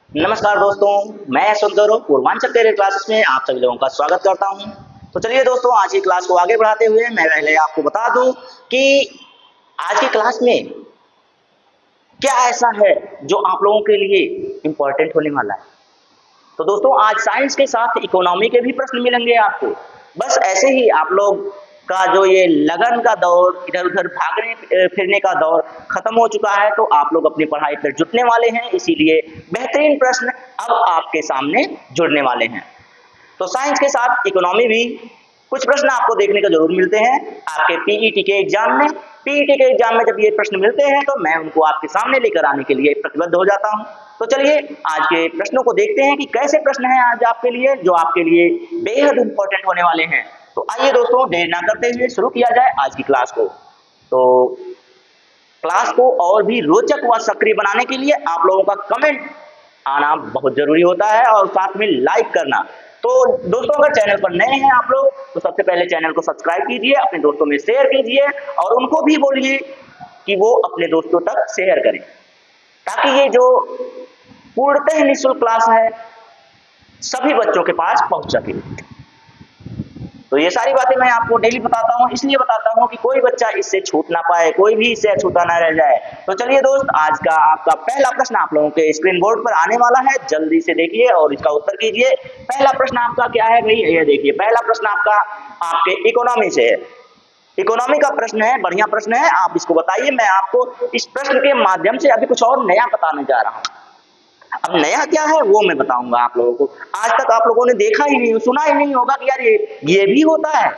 नमस्कार दोस्तों, मैं सुंदर पूर्वांचल करियर क्लासेस में आप सभी लोगों का स्वागत करता हूं। तो चलिए दोस्तों, आज की क्लास को आगे बढ़ाते हुए मैं पहले आपको बता दूं कि आज की क्लास में क्या ऐसा है जो आप लोगों के लिए इम्पोर्टेंट होने वाला है। तो दोस्तों, आज साइंस के साथ इकोनॉमी के भी प्रश्न मिलेंगे आपको। बस ऐसे ही आप लोग का जो ये लगन का दौर, इधर उधर भागने फिरने का दौर खत्म हो चुका है, तो आप लोग अपनी पढ़ाई पर जुटने वाले हैं। इसीलिए बेहतरीन प्रश्न अब आपके सामने जुड़ने वाले हैं। तो साइंस के साथ इकोनॉमी भी कुछ प्रश्न आपको देखने को जरूर मिलते हैं आपके पीईटी के एग्जाम में। पीईटी के एग्जाम में जब ये प्रश्न मिलते हैं तो मैं उनको आपके सामने लेकर आने के लिए प्रतिबद्ध हो जाता हूं। तो चलिए आज के प्रश्नों को देखते हैं कि कैसे प्रश्न हैं आज आपके लिए, जो आपके लिए बेहद इंपॉर्टेंट होने वाले हैं। तो आइए दोस्तों, देर ना करते हुए शुरू किया जाए आज की क्लास को। तो क्लास को और भी रोचक व सक्रिय बनाने के लिए आप लोगों का कमेंट आना बहुत जरूरी होता है और साथ में लाइक करना। तो दोस्तों, अगर चैनल पर नए हैं आप लोग तो सबसे पहले चैनल को सब्सक्राइब कीजिए, अपने दोस्तों में शेयर कीजिए और उनको भी बोलिए कि वो अपने दोस्तों तक शेयर करें, ताकि ये जो पूर्णतः निःशुल्क क्लास है सभी बच्चों के पास पहुंच सके। तो ये सारी बातें मैं आपको डेली बताता हूँ, इसलिए बताता हूँ कि कोई बच्चा इससे छूट ना पाए, कोई भी इससे अछूता ना रह जाए। तो चलिए दोस्त, आज का आपका पहला प्रश्न आप लोगों के स्क्रीन बोर्ड पर आने वाला है, जल्दी से देखिए और इसका उत्तर कीजिए। पहला प्रश्न आपका क्या है भाई, ये देखिए। पहला प्रश्न आपका आपके इकोनॉमी से है। इकोनॉमी का प्रश्न है, बढ़िया प्रश्न है, आप इसको बताइए। मैं आपको इस प्रश्न के माध्यम से अभी कुछ और नया बताने जा रहा हूँ। अब नया क्या है वो मैं बताऊंगा आप लोगों को। आज तक आप लोगों ने देखा ही नहीं, सुना ही नहीं होगा कि यार ये भी होता है।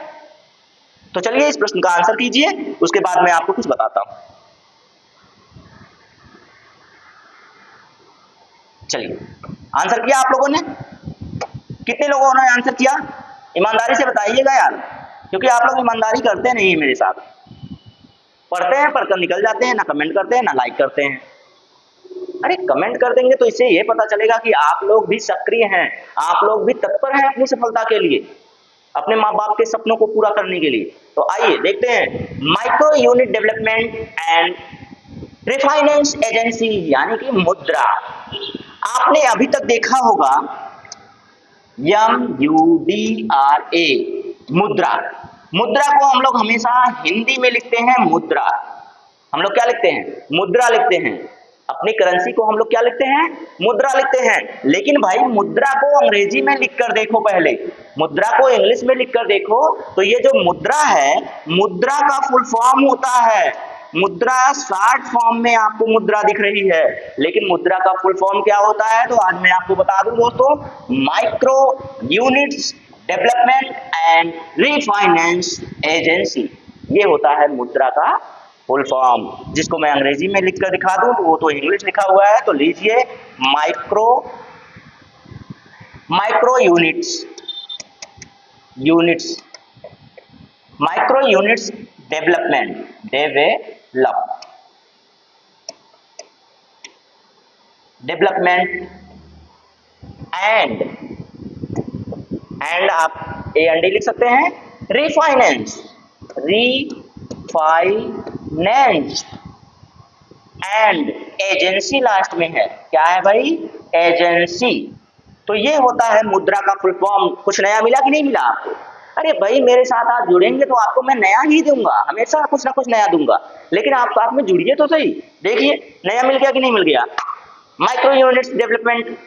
तो चलिए इस प्रश्न का आंसर कीजिए, उसके बाद मैं आपको कुछ बताता हूं। चलिए, आंसर किया आप लोगों ने? कितने लोगों ने आंसर किया? ईमानदारी से बताइएगा यार, क्योंकि आप लोग ईमानदारी करते नहीं मेरे साथ। पढ़ते हैं, पढ़कर निकल जाते हैं, ना कमेंट करते हैं ना लाइक करते हैं। अरे कमेंट कर देंगे तो इससे ये पता चलेगा कि आप लोग भी सक्रिय हैं, आप लोग भी तत्पर हैं अपनी सफलता के लिए, अपने माँ बाप के सपनों को पूरा करने के लिए। तो आइए देखते हैं, micro unit development and refinance agency यानी कि मुद्रा। आपने अभी तक देखा होगा MUDRA, मुद्रा। मुद्रा को हम लोग हमेशा हिंदी में लिखते हैं मुद्रा। हम लोग क्या लिखते हैं? मुद्रा लिखते हैं। अपनी करेंसी को हम लोग क्या लिखते हैं? मुद्रा लिखते हैं। लेकिन भाई मुद्रा को अंग्रेजी में लिख कर देखो, पहले मुद्रा को इंग्लिश में लिख कर देखो तो ये जो मुद्रा है, मुद्रा का फुल फॉर्म होता है मुद्रा। शॉर्ट फॉर्म में आपको मुद्रा दिख रही है, लेकिन मुद्रा का फुल फॉर्म क्या होता है? तो आज मैं आपको बता दूं दोस्तों, micro units development and refinance agency, ये होता है मुद्रा का फुल फॉर्म। जिसको मैं अंग्रेजी में लिखकर दिखा दूं तो वो तो इंग्लिश लिखा हुआ है, तो लीजिए माइक्रो यूनिट्स डेवलपमेंट एंड आप एंड लिख सकते हैं, रिफाइनेंस एंड एजेंसी लास्ट में है। क्या है भाई? एजेंसी। तो ये होता है मुद्रा का फुल फॉर्म। कुछ नया मिला कि नहीं मिला आपको? अरे भाई मेरे साथ आप जुड़ेंगे तो आपको मैं नया ही दूंगा, हमेशा कुछ ना कुछ नया दूंगा, लेकिन आप साथ में जुड़िए तो सही। देखिए नया मिल गया कि नहीं मिल गया? Micro units development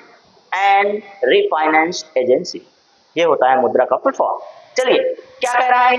and refinance agency, ये होता है मुद्रा का फुल फॉर्म। चलिए क्या कह रहा है?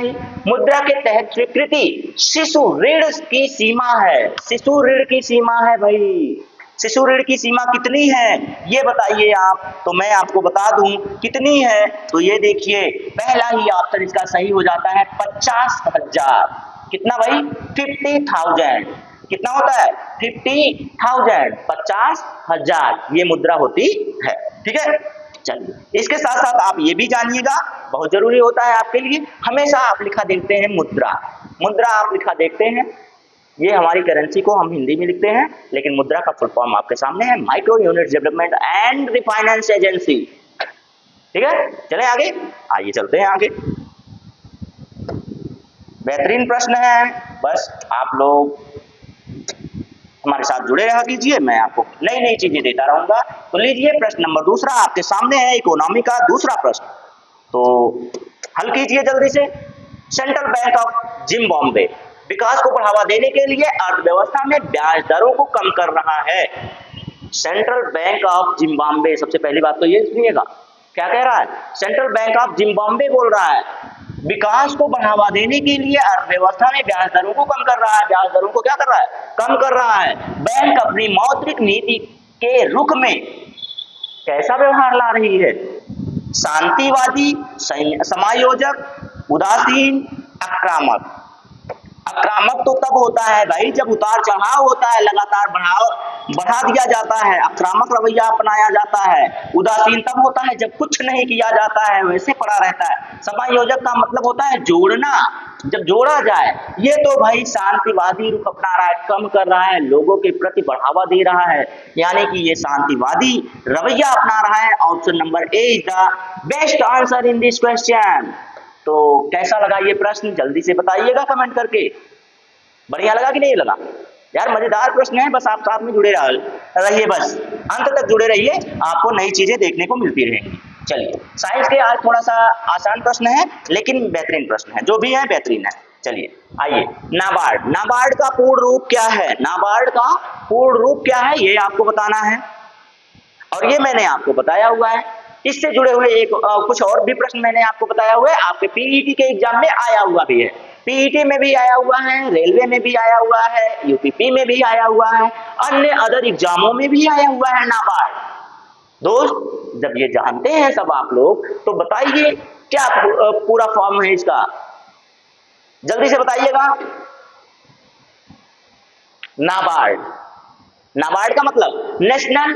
मुद्रा के तहत स्वीकृति शिशु ऋण की सीमा है। शिशु ऋण की सीमा है भाई। शिशु ऋण की सीमा कितनी है ये बताइए आप। तो मैं आपको बता दूं कितनी है। तो ये देखिए, पहला ही ऑप्शन इसका सही हो जाता है 50,000। कितना भाई? 50,000। कितना होता है? 50,000, 50,000 ये मुद्रा होती है। ठीक है, चलिए इसके साथ साथ आप ये भी जानिएगा, बहुत जरूरी होता है आपके लिए, हमेशा आप लिखा देखते हैं मुद्रा। मुद्रा आप लिखा देखते हैं, ये हमारी करेंसी को हम हिंदी में लिखते हैं, लेकिन मुद्रा का फुल फॉर्म आपके सामने है, micro unit development and refinance agency. ठीक है, चलें आगे। आइए चलते हैं आगे। बेहतरीन प्रश्न है, बस आप लोग हमारे साथ जुड़े रहा कीजिए, मैं आपको नई नई चीजें देता रहूंगा। तो लीजिए प्रश्न नंबर दूसरा आपके सामने है, इकोनॉमी का दूसरा प्रश्न, तो हल कीजिए जल्दी से। सेंट्रल बैंक ऑफ जिम्बाब्वे विकास को बढ़ावा देने के लिए अर्थव्यवस्था में ब्याज दरों को कम कर रहा है। सेंट्रल बैंक ऑफ जिम्बाब्वे, सबसे पहली बात तो ये सुनिएगा, क्या कह रहा है? सेंट्रल बैंक ऑफ जिम्बाब्वे बोल रहा है विकास को बढ़ावा देने के लिए अर्थव्यवस्था में ब्याज दरों को कम कर रहा है। ब्याज दरों को क्या कर रहा है? कम कर रहा है। बैंक अपनी मौद्रिक नीति के रुख में कैसा व्यवहार ला रही है? शांतिवादी, समायोजक, उदासीन, आक्रामक। आक्रामक तो तब होता है भाई जब उतार चढ़ाव होता है, लगातार बढ़ा दिया जाता है, आक्रामक रवैया अपनाया जाता है। उदासीन तब होता है जब कुछ नहीं किया जाता है, वैसे पड़ा रहता है। समायोजक का मतलब होता है जोड़ना, जब जोड़ा जाए। ये तो भाई शांतिवादी रुख अपना रहा है, कम कर रहा है, लोगों के प्रति बढ़ावा दे रहा है, यानी कि ये शांतिवादी रवैया अपना रहा है। Option number A is the best answer in this question. तो कैसा लगा ये प्रश्न, जल्दी से बताइएगा कमेंट करके। बढ़िया लगा कि नहीं लगा? यार मजेदार प्रश्न है, बस आप साथ में जुड़े रहिए, बस अंत तक जुड़े रहिए, आपको नई चीजें देखने को मिलती रहेंगी। चलिए, साइंस के आज थोड़ा सा आसान प्रश्न है, लेकिन बेहतरीन प्रश्न है, जो भी है बेहतरीन है। चलिए आइए, नाबार्ड। नाबार्ड का पूर्ण रूप क्या है? नाबार्ड का पूर्ण रूप क्या है ये आपको बताना है, और ये मैंने आपको बताया हुआ है। इससे जुड़े हुए एक कुछ और भी प्रश्न मैंने आपको बताया हुआ है, आपके पीईटी के एग्जाम में आया हुआ भी है। पीईटी में भी आया हुआ है, रेलवे में भी आया हुआ है, यूपीपी में भी आया हुआ है, अन्य अदर एग्जामों में भी आया हुआ है नाबार्ड। दोस्त जब ये जानते हैं सब आप लोग, तो बताइए क्या पूरा फॉर्म है इसका, जल्दी से बताइएगा। नाबार्ड, नाबार्ड का मतलब नेशनल,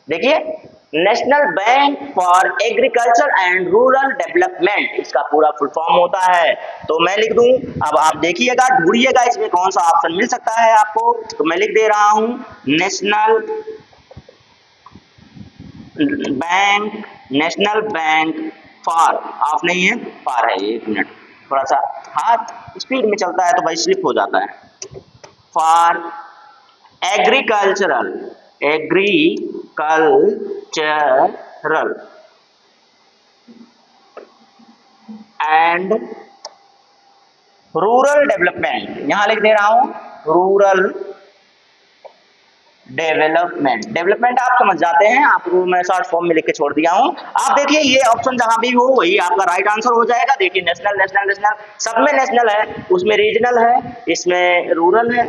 देखिए national bank for agriculture and rural development, इसका पूरा फुल फॉर्म होता है। तो मैं लिख दूं, अब आप देखिएगा, ढूंढिएगा इसमें कौन सा ऑप्शन मिल सकता है आपको। तो मैं लिख दे रहा हूं national bank, national bank for, of नहीं है, फॉर है, एक मिनट, थोड़ा सा हाथ स्पीड में चलता है तो भाई स्लिप हो जाता है। For agricultural, agricultural and rural development, यहां लिख दे रहा हूं रूरल डेवलपमेंट। डेवलपमेंट आप समझ जाते हैं, आपको मैं शॉर्ट फॉर्म में लिख के छोड़ दिया हूं। आप देखिए ये ऑप्शन जहां भी हो वही आपका राइट आंसर हो जाएगा। देखिए नेशनल नेशनल नेशनल, सब में नेशनल है, उसमें रीजनल है, इसमें रूरल है।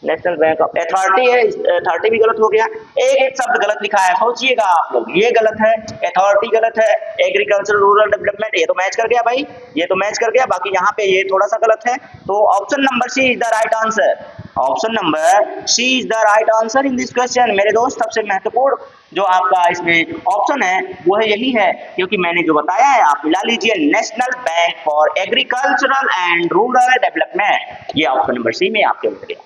नेशनल बैंक ऑफ अथॉरिटी है, अथॉरिटी भी गलत हो गया, एक एक शब्द गलत लिखा है, सोचिएगा आप लोग, ये गलत है, अथॉरिटी गलत है, एग्रीकल्चर रूरल डेवलपमेंट ये तो मैच कर गया भाई, ये तो मैच कर गया, बाकी यहाँ पे ये थोड़ा सा गलत है। तो option number C is the right answer, option number C is the right answer in this question. मेरे दोस्त सबसे महत्वपूर्ण जो आपका इसमें ऑप्शन है वो है यही है, क्योंकि मैंने जो बताया है आप मिला लीजिए, national bank for agricultural and rural development, ये ऑप्शन नंबर सी में आपके उतर गया,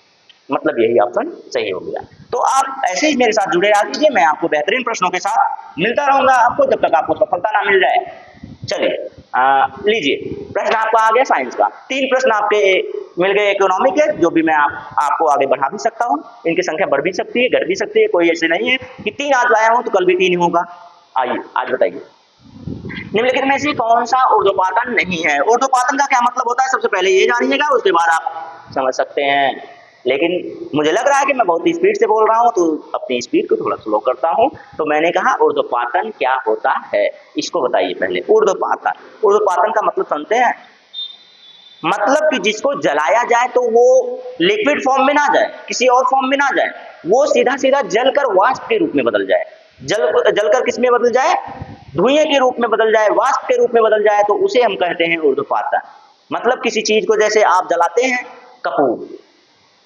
मतलब यही ऑप्शन सही हो गया। तो आप ऐसे ही मेरे साथ जुड़े रह दीजिए, मैं आपको बेहतरीन प्रश्नों के साथ मिलता रहूंगा आपको, जब तक आपको सफलता ना मिल जाए। चलिए लीजिए, प्रश्न आपका आ गया साइंस का, 3 प्रश्न आपके मिल गए इकोनॉमी के, जो भी मैं आपको आगे बढ़ा भी सकता हूँ, इनकी संख्या बढ़ भी सकती है, घट भी सकती है, कोई ऐसे नहीं है कि 3 आज लाया हूँ तो कल भी 3 ही होगा। आइए आज बताइए, निम्नलिखित में से कौन सा ऊर्ध्वपातन नहीं है? ऊर्ध्वपातन का क्या मतलब होता है सबसे पहले ये जानिएगा, उसके बाद आप समझ सकते हैं। लेकिन मुझे लग रहा है कि मैं बहुत ही स्पीड से बोल रहा हूँ, तो अपनी स्पीड को थोड़ा स्लो करता हूँ। तो मैंने कहा ऊर्ध्वपातन क्या होता है, इसको बताइए पहले। ऊर्ध्वपातन, ऊर्ध्वपातन का मतलब समझते हैं, मतलब कि जिसको जलाया जाए तो वो लिक्विड फॉर्म में ना जाए, किसी और फॉर्म में ना जाए, वो सीधा सीधा जलकर वाष्प के रूप में बदल जाए। जलकर किस में बदल जाए? धुएं के रूप में बदल जाए, वाष्प के रूप में बदल जाए, तो उसे हम कहते हैं ऊर्ध्वपातन। मतलब किसी चीज को, जैसे आप जलाते हैं कपूर,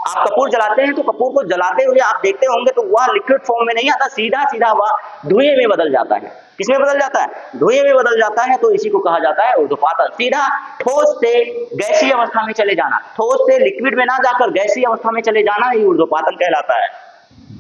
आप कपूर जलाते हैं तो कपूर को जलाते हुए आप देखते होंगे तो वह लिक्विड फॉर्म में नहीं आता, सीधा सीधा वह धुएं में बदल जाता है। किसमें बदल जाता है? धुएं में बदल जाता है। तो इसी को कहा जाता है ऊर्ध्वपातन। सीधा ठोस से गैसीय अवस्था में चले जाना, ठोस से लिक्विड में ना जाकर गैसीय अवस्था में चले जाना, ये ऊर्ध्वपातन कहलाता है।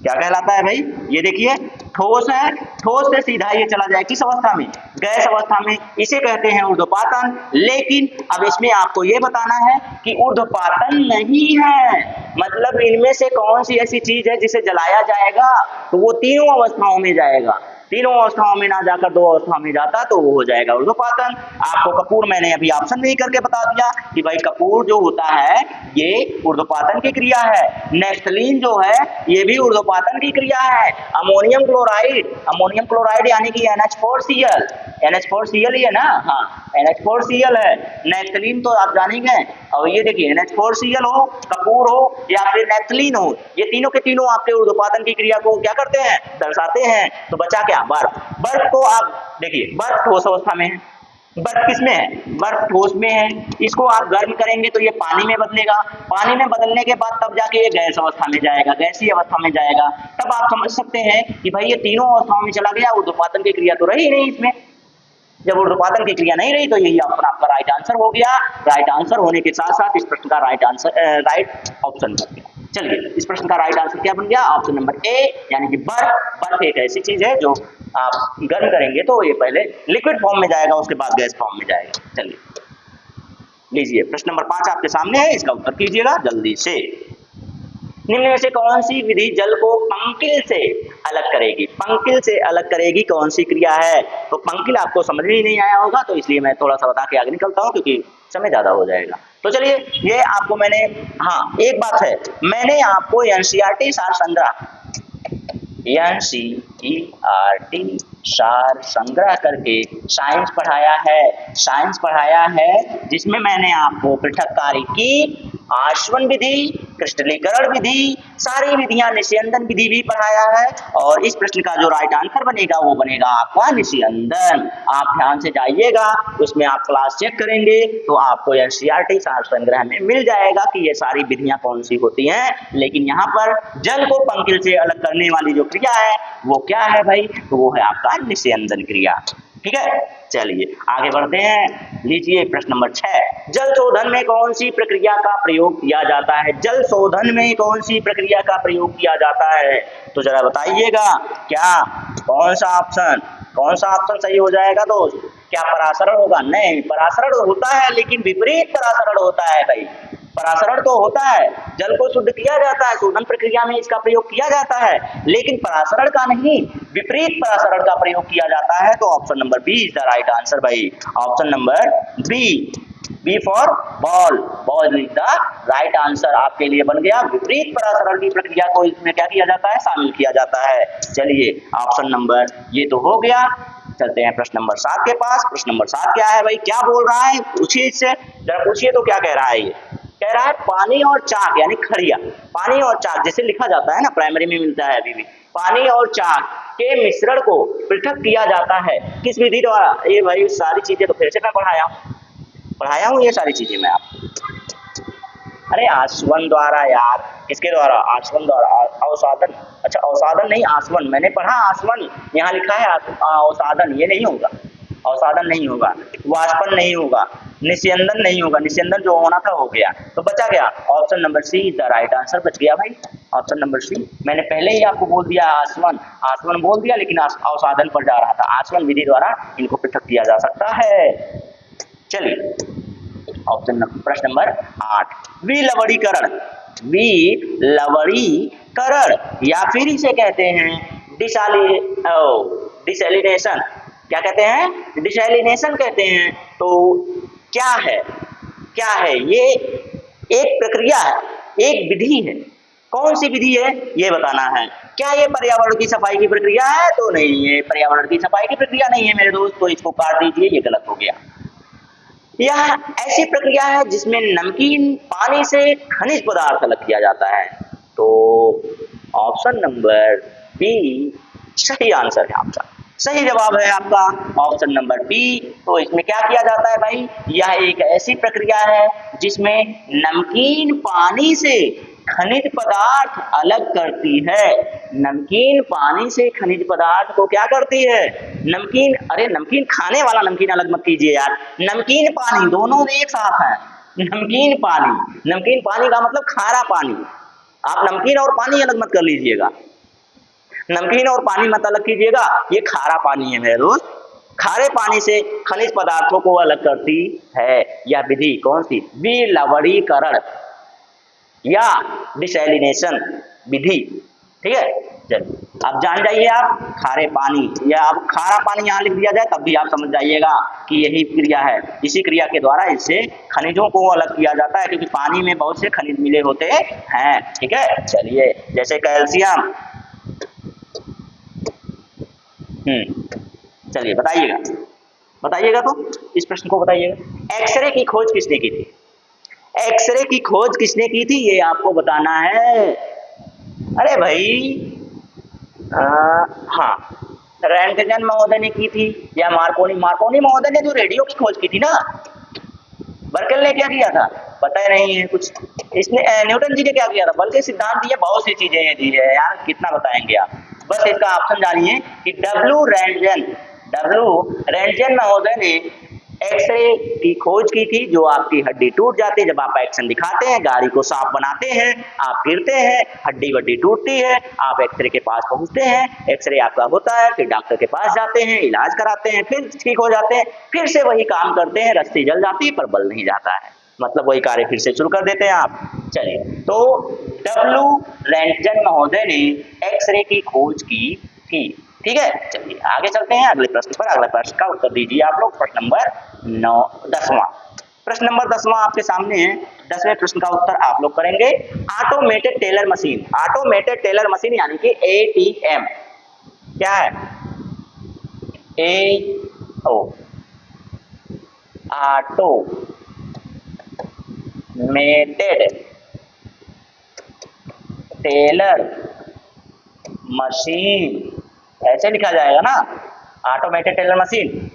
क्या कहलाता है भाई? ये देखिए ठोस है, ठोस से सीधा ये चला जाए किस अवस्था में? गैस अवस्था में। इसे कहते हैं ऊर्ध्वपातन। लेकिन अब इसमें आपको ये बताना है कि ऊर्ध्वपातन नहीं है, मतलब इनमें से कौन सी ऐसी चीज है जिसे जलाया जाएगा, तो वो तीनों अवस्थाओं में जाएगा। तीनों अवस्थाओं में ना जाकर दो अवस्थाओं में जाता तो वो हो जाएगा ऊर्ध्वपातन। आपको कपूर मैंने अभी ऑप्शन नहीं करके बता दिया कि भाई कपूर जो होता है ये ऊर्ध्वपातन की क्रिया है। नेफ्थलीन जो है ये भी ऊर्ध्वपातन की क्रिया है। अमोनियम क्लोराइड यानी कि NH4Cl, NH4Cl ही है ना? हाँ, NH4Cl है। नेफ्थलीन तो आप जानेंगे। और ये देखिए NH4Cl हो, कपूर हो या फिर नेफ्थलीन हो, ये तीनों के तीनों आपके ऊर्ध्वपातन की क्रिया को क्या करते हैं? दर्शाते हैं। तो बचा क्या? बर्फ। बर्फ को आप देखिए, बर्फ ठोस अवस्था में है। बर्फ किसमें है? बर्फ ठोस में है। इसको आप गर्म करेंगे तो ये पानी में बदलेगा। पानी में बदलने के बाद तब जाके ये गैस अवस्था में जाएगा, गैसीय अवस्था में जाएगा। तब आप समझ सकते हैं कि भाई ये तीनों अवस्थाओं में चला गया, ऊर्ध्वपातन की क्रिया तो रही नहीं इसमें। जब ऊर्ध्वपातन की क्रिया नहीं रही तो यही ऑप्शन आपका राइट आंसर हो गया। राइट आंसर होने के साथ साथ इस प्रश्न का राइट ऑप्शन बन गया। चलिए, इस प्रश्न का राइट आंसर क्या बन गया? ऑप्शन नंबर ए, यानी कि बर्फ। बर्फ एक ऐसी चीज है जो आप गर्म करेंगे तो ये पहले लिक्विड फॉर्म में जाएगा, उसके बाद गैस फॉर्म में जाएगा। चलिए लीजिए, प्रश्न नंबर 5 आपके सामने है, इसका उत्तर कीजिएगा जल्दी से। निम्न में से कौन सी विधि जल को पंकिल से अलग करेगी? पंकिल से अलग करेगी कौन सी क्रिया है? तो पंकिल आपको समझ में ही नहीं आया होगा, तो इसलिए मैं थोड़ा सा बता के आगे निकलता हूँ क्योंकि समय ज्यादा हो जाएगा। तो चलिए, ये आपको मैंने, हाँ एक बात है, मैंने आपको NCERT सार संग्रह, NCERT सार संग्रह करके साइंस पढ़ाया है, जिसमें मैंने आपको पृथक्कारी की, आसवन विधि, क्रिस्टलीकरण विधि, सारी विधियां, निस्यंदन विधि भी पढ़ाया है। और इस प्रश्न का जो राइट आंसर बनेगा वो बनेगा आपका निस्यंदन। आप ध्यान से जाइएगा, उसमें आप क्लास चेक करेंगे तो आपको NCERT सार संग्रह में मिल जाएगा कि ये सारी विधियां कौन सी होती हैं। लेकिन यहाँ पर जल को पंकिल से अलग करने वाली जो क्रिया है वो क्या है भाई? तो वो है आपका निस्यंदन क्रिया। ठीक है, चलिए आगे बढ़ते हैं। लीजिए प्रश्न नंबर 6, जल शोधन में कौन सी प्रक्रिया का प्रयोग किया जाता है? जल शोधन में कौन सी प्रक्रिया का प्रयोग किया जाता है? तो जरा बताइएगा, क्या कौन सा ऑप्शन सही हो जाएगा दोस्त? क्या परासरण होगा? नहीं, परासरण होता है लेकिन विपरीत परासरण होता है भाई। परासरण तो होता है, जल को शुद्ध किया जाता है, शोधन प्रक्रिया में इसका प्रयोग किया जाता है, लेकिन परासरण का नहीं, विपरीत परासरण का प्रयोग किया जाता है। तो option number B is the right answer भाई। Option number B for ball. Ball is the right answer आपके लिए बन गया। विपरीत परासरण की प्रक्रिया को इसमें क्या किया जाता है? शामिल किया जाता है। चलिए, ऑप्शन नंबर ये तो हो गया। चलते हैं प्रश्न नंबर 7 के पास। प्रश्न नंबर 7 क्या है भाई? क्या बोल रहा है? पूछिए इससे, जरा पूछिए तो क्या कह रहा है ये? कह रहा है पानी और चाक यानी खड़िया, पानी और चाक जैसे लिखा जाता है ना, प्राइमरी में मिलता है अभी भी, पानी और चाक के मिश्रण को पृथक किया जाता है किस विधि द्वारा? ये भाई सारी चीजें तो फिर से मैं पढ़ाया हूँ ये सारी चीजें मैं आपको। अरे आसवन द्वारा यार, किसके द्वारा? आसवन द्वारा। अवसादन, अच्छा अवसादन नहीं आसवन, मैंने पढ़ा आसवन, यहाँ लिखा है अवसादन, ये नहीं होगा, अवसादन नहीं होगा, वाष्पन नहीं होगा, निस्यंदन नहीं होगा, निस्यंदन जो होना था हो गया। तो बचा गया option number C is the right answer. बच गया भाई ऑप्शन नंबर सी। मैंने पहले ही आपको बोल दिया आसवन बोल दिया, लेकिन अवसादन पर जा रहा था। आसवन विधि द्वारा इनको पृथक किया जा सकता है। चलिए प्रश्न नंबर 8, विलवणीकरण या फिर इसे कहते हैं डिसैलिनेशन। क्या कहते हैं? डिसैलिनेशन कहते हैं। तो क्या है ये? एक प्रक्रिया है, एक विधि है। कौन सी विधि है ये बताना है। क्या ये पर्यावरण की सफाई की प्रक्रिया है? तो नहीं, ये पर्यावरण की सफाई की प्रक्रिया नहीं है मेरे दोस्त, तो इसको काट दीजिए, ये गलत हो गया। यह ऐसी प्रक्रिया है जिसमें नमकीन पानी से खनिज पदार्थ अलग किया जाता है। तो ऑप्शन नंबर बी सही आंसर है आपका, सही जवाब है आपका ऑप्शन नंबर बी। तो इसमें क्या किया जाता है भाई? यह एक ऐसी प्रक्रिया है जिसमें नमकीन पानी से खनिज पदार्थ अलग करती है। नमकीन पानी से खनिज पदार्थ को क्या करती है? नमकीन, अरे नमकीन खाने वाला नमकीन अलग मत कीजिए यार, नमकीन पानी दोनों एक साथ है। नमकीन पानी का मतलब खारा पानी, आप नमकीन और पानी अलग मत कर लीजिएगा। नमकीन और पानी मत अलग कीजिएगा, ये खारा पानी है मेरे दोस्त। खारे पानी से खनिज पदार्थों को अलग करती है यह विधि कौन सी? विलवणीकरण या डिसैलिनेशन विधि। ठीक है, चलिए अब जान जाइए आप खारे पानी, या अब खारा पानी यहाँ लिख दिया जाए तब भी आप समझ जाइएगा कि यही क्रिया है। इसी क्रिया के द्वारा इससे खनिजों को अलग किया जाता है, क्योंकि पानी में बहुत से खनिज मिले होते हैं। ठीक है, चलिए जैसे कैल्शियम। चलिए बताइएगा तो इस प्रश्न को बताइएगा। एक्सरे की खोज किसने की थी? एक्सरे की खोज किसने की थी ये आपको बताना है। अरे भाई हाँ, रैंटगन महोदय ने की थी, या मार्कोनी महोदय ने जो रेडियो की खोज की थी ना। बर्कल ने क्या किया था पता ही नहीं है कुछ। इसने न्यूटन जी ने क्या किया था? बल के सिद्धांत दिए, बहुत सी चीजें ये दी है यार, कितना बताएंगे आप। बस इसका ऑप्शन जानिए कि डब्ल्यू रैंटगन महोदय ने एक्सरे की खोज की थी। जो आपकी हड्डी टूट जाती है, जब आप एक्शन दिखाते हैं, गाड़ी को साफ बनाते हैं, आप गिरते हैं, हड्डी वड्डी टूटती है, आप एक्सरे के पास पहुंचते हैं, एक्सरे आपका होता है, फिर डॉक्टर के पास जाते हैं, इलाज कराते हैं, फिर ठीक हो जाते हैं, फिर से वही काम करते हैं, रस्सी जल जाती है पर बल नहीं जाता है, मतलब वही कार्य फिर से शुरू कर देते हैं आप। चलिए, तो डब्ल्यू रैंटगन महोदय ने एक्सरे की खोज की थी। ठीक है, चलिए आगे चलते हैं अगले प्रश्न पर। अगले प्रश्न का उत्तर दीजिए आप लोग। प्रश्न नंबर 10वां। प्रश्न नंबर 10वां आपके सामने है। 10वें प्रश्न का उत्तर आप लोग करेंगे। Automated teller machine, automated teller machine यानी कि एटीएम क्या है? ऑटोमेटेड टेलर मशीन, ऐसे लिखा जाएगा ना, ऑटोमेटेड टेलर मशीन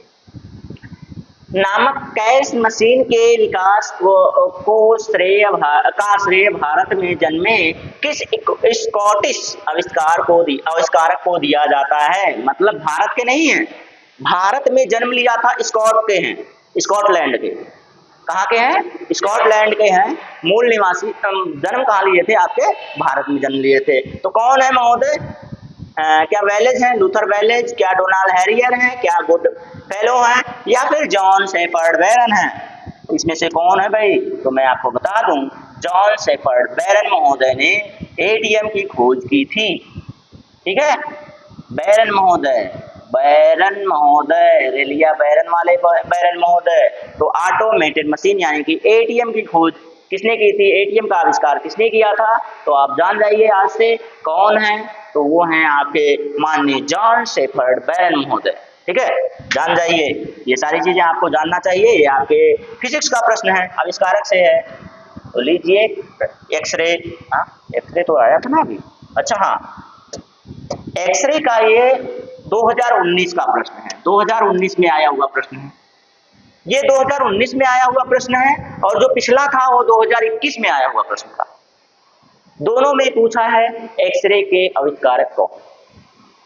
नामक कैश मशीन के विकास को श्रेय भारत में जन्मे किस स्कॉटिश आविष्कारक को दिया जाता है? मतलब भारत के नहीं है, भारत में जन्म लिया था, स्कॉटलैंड के। कहाँ के हैं? स्कॉटलैंड के हैं मूल निवासी। जन्म कहाँ लिए थे? आपके भारत में जन्म लिए थे। तो कौन है महोदय? क्या वेलेज हैं, लूथर वेलेज, क्या डोनाल्ड हैरियर हैं, क्या गुड फेलो हैं, या फिर जॉन शेफर्ड बैरन हैं? इसमें से कौन है भाई? तो मैं आपको बता दूं, जॉन शेफर्ड बैरन महोदय ने एटीएम की खोज की थी। ठीक है, बैरन महोदय रेलिया बैरन वाले बैरन महोदय। तो ऑटोमेटेड मशीन यानी कि एटीएम की खोज किसने की थी? एटीएम का आविष्कार किसने किया था? तो आप जान जाइए आज से कौन है। तो वो हैं आपके माननीय जॉन शेफर्ड बैरन महोदय। ठीक है, जान जाइए, ये सारी चीजें आपको जानना चाहिए। ये आपके फिजिक्स का प्रश्न है, आविष्कारक से है। तो लीजिए एक्सरे। एक्सरे तो आया था ना अभी। अच्छा हाँ, एक्सरे का ये 2019 का प्रश्न है, 2019 में आया हुआ प्रश्न है। ये 2019 में आया हुआ प्रश्न है, और जो पिछला था वो 2021 में आया हुआ प्रश्न था। दोनों में पूछा है एक्सरे के आविष्कारक कौन,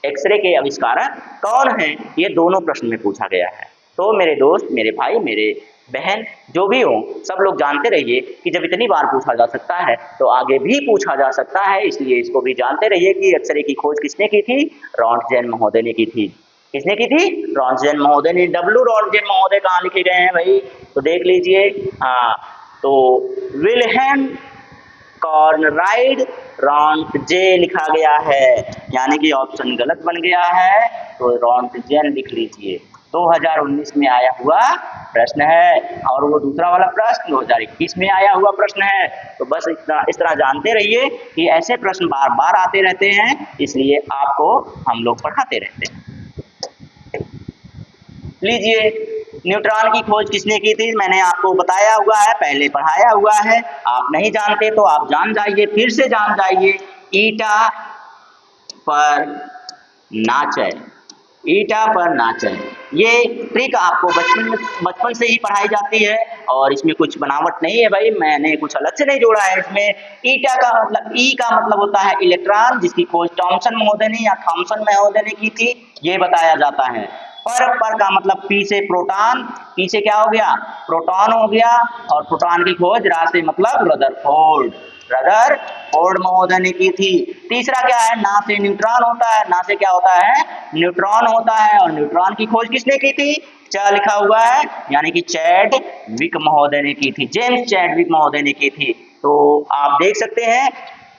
एक्सरे के आविष्कारक कौन है, ये दोनों प्रश्न में पूछा गया है। तो मेरे दोस्त, मेरे भाई, मेरे बहन जो भी हो, सब लोग जानते रहिए कि जब इतनी बार पूछा जा सकता है तो आगे भी पूछा जा सकता है। इसलिए इसको भी जानते रहिए कि एक्सरे की खोज किसने की थी? रॉन्टगेन महोदय ने की थी। किसने की थी? रॉन्टगेन महोदय ने। डब्ल्यू रॉन्टगेन महोदय कहाँ लिखे गए हैं भाई? तो देख लीजिए। तो विल्हेम कॉर्नराइड रॉन्टजे लिखा गया है, यानी कि ऑप्शन गलत बन गया है। तो रॉन्टगेन लिख लीजिए। 2019 में आया हुआ प्रश्न है, और वो दूसरा वाला प्रश्न 2021 में आया हुआ प्रश्न है। तो बस इस तरह जानते रहिए कि ऐसे प्रश्न बार बार आते रहते हैं, इसलिए आपको हम लोग पढ़ाते रहते हैं। लीजिए, न्यूट्रॉन की खोज किसने की थी? मैंने आपको बताया हुआ है, पहले पढ़ाया हुआ है। आप नहीं जानते तो आप जान जाइए, फिर से जान जाइए। ईटा पर नाचय, ये ट्रिक आपको बचपन से ही पढ़ाई जाती है, और इसमें कुछ बनावट नहीं है भाई, मैंने कुछ अलग से नहीं जोड़ा है इसमें। ईटा का मतलब, ई का मतलब होता है इलेक्ट्रॉन, जिसकी खोज थॉमसन महोदय ने या थॉमसन महोदय ने की थी, ये बताया जाता है। पर का मतलब पी से प्रोटॉन, पी से क्या हो गया? प्रोटॉन हो गया, और प्रोटॉन की खोज रा से मतलब रदरफोर्ड। रदरफोर्ड महोदय ने की थी। तीसरा क्या है, ना से न्यूट्रॉन होता है, ना से क्या होता है, न्यूट्रॉन होता है। और न्यूट्रॉन की खोज किसने की थी, क्या लिखा हुआ है, यानी कि चैडविक महोदय ने की थी, जेम्स चैडविक महोदय ने की थी। तो आप देख सकते हैं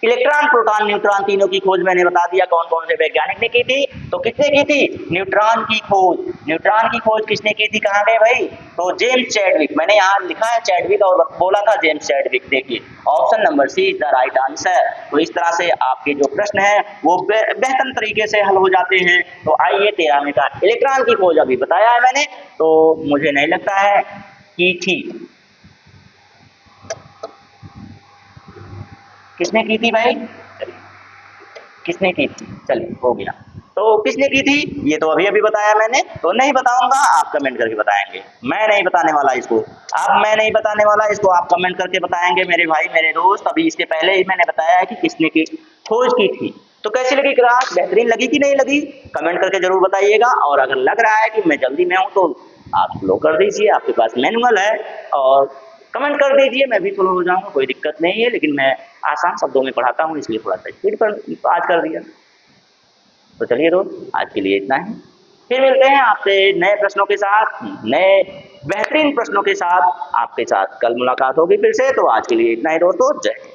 इलेक्ट्रॉन प्रोटॉन न्यूट्रॉन तीनों की खोज मैंने बता दिया कौन कौन से वैज्ञानिक ने की थी। तो किसने की थी, न्यूट्रॉन की खोज, न्यूट्रॉन की खोज किसने की थी, कहाँ गए भाई, तो जेम्स चैडविक, मैंने यहाँ लिखा है चैडविक और बोला था जेम्स चैडविक। देखिए option number C is the right answer. तो इस तरह से आपके जो प्रश्न है वो बेहतर तरीके से हल हो जाते हैं। तो आइए 13वें का इलेक्ट्रॉन की खोज अभी बताया है मैंने, तो मुझे नहीं लगता है की थी, किसने की थी भाई, किसने की थी, चलिए हो गया। तो किसने की थी ये तो अभी अभी बताया मैंने, तो नहीं बताऊंगा, आप कमेंट करके बताएंगे, मैं नहीं बताने वाला इसको, अब मैं नहीं बताने वाला इसको, आप कमेंट करके बताएंगे मेरे भाई मेरे दोस्त। अभी इसके पहले ही मैंने बताया है कि किसने की खोज की थी। तो कैसी लगी क्लास, बेहतरीन लगी कि नहीं लगी, कमेंट करके जरूर बताइएगा। और अगर लग रहा है कि मैं जल्दी में हूँ तो आप स्लो कर दीजिए, आपके पास मैनुअल है, और कमेंट कर दीजिए, मैं भी स्लो हो जाऊंगा, कोई दिक्कत नहीं है। लेकिन मैं आसान शब्दों में पढ़ाता हूँ इसलिए थोड़ा सा स्पीड पर आज कर दिया। तो चलिए दोस्त आज के लिए इतना ही, फिर मिलते हैं आपसे नए प्रश्नों के साथ, नए बेहतरीन प्रश्नों के साथ आपके साथ कल मुलाकात होगी फिर से। तो आज के लिए इतना ही दोस्तों, जय हिंद।